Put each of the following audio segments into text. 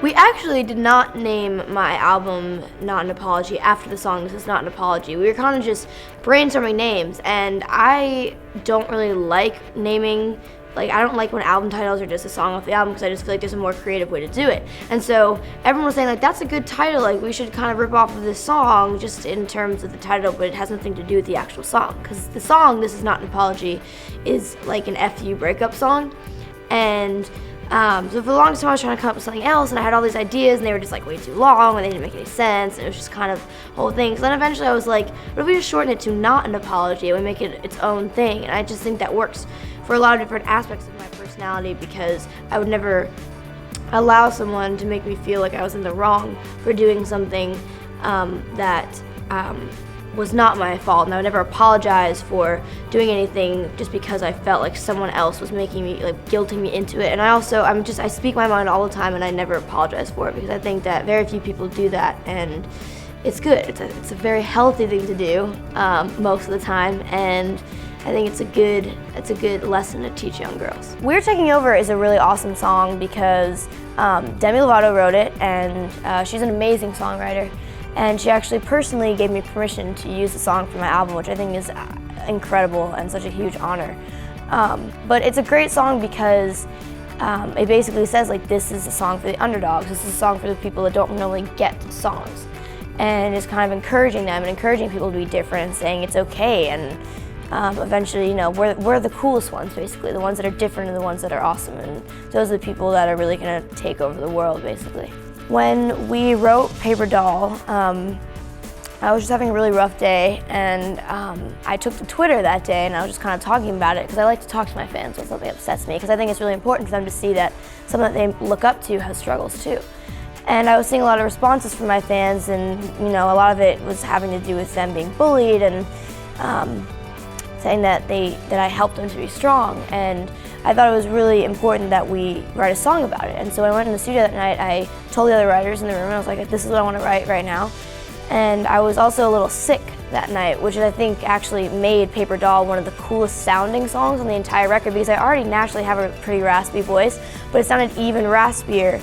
We actually did not name my album Not an Apology after the song This Is Not an Apology. We were kind of just brainstorming names, and I don't really like naming, I don't like when album titles are just a song off the album, because I just feel like there's a more creative way to do it. And so everyone was saying, that's a good title, we should kind of rip off of this song just in terms of the title, but it has nothing to do with the actual song, because the song This Is Not an Apology is like an FU breakup song. And so for the longest time I was trying to come up with something else, and I had all these ideas, and they were just way too long, and they didn't make any sense, and it was just kind of whole thing. So then eventually I was like, what if we just shorten it to Not an Apology, and we make it its own thing? And I just think that works for a lot of different aspects of my personality, because I would never allow someone to make me feel like I was in the wrong for doing something that was not my fault, and I would never apologize for doing anything just because I felt like someone else was making me, guilting me into it. And I speak my mind all the time, and I never apologize for it, because I think that very few people do that, and it's good. It's a very healthy thing to do most of the time, and I think it's a good lesson to teach young girls. We're Taking Over is a really awesome song because Demi Lovato wrote it, and she's an amazing songwriter. And she actually personally gave me permission to use the song for my album, which I think is incredible and such a huge honor. But it's a great song because it basically says, this is a song for the underdogs. This is a song for the people that don't normally get songs. And it's kind of encouraging them and encouraging people to be different and saying it's okay. And eventually, we're the coolest ones, basically. The ones that are different and the ones that are awesome. And those are the people that are really going to take over the world, basically. When we wrote Paper Doll, I was just having a really rough day, and I took to Twitter that day, and I was just kind of talking about it, because I like to talk to my fans when something upsets me, because I think it's really important for them to see that someone that they look up to has struggles too. And I was seeing a lot of responses from my fans, and a lot of it was having to do with them being bullied and saying that I helped them to be strong. And I thought it was really important that we write a song about it. And so when I went in the studio that night, I told the other writers in the room, and I was like, this is what I want to write right now. And I was also a little sick that night, which I think actually made Paper Doll one of the coolest sounding songs on the entire record, because I already naturally have a pretty raspy voice, but it sounded even raspier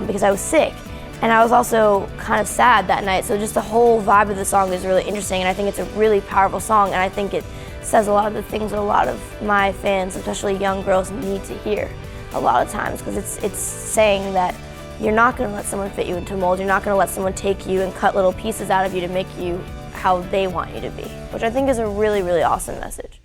because I was sick. And I was also kind of sad that night, so just the whole vibe of the song is really interesting, and I think it's a really powerful song, and I think it says a lot of the things that a lot of my fans, especially young girls, need to hear a lot of times, because it's saying that you're not going to let someone fit you into a mold, you're not going to let someone take you and cut little pieces out of you to make you how they want you to be, which I think is a really, really awesome message.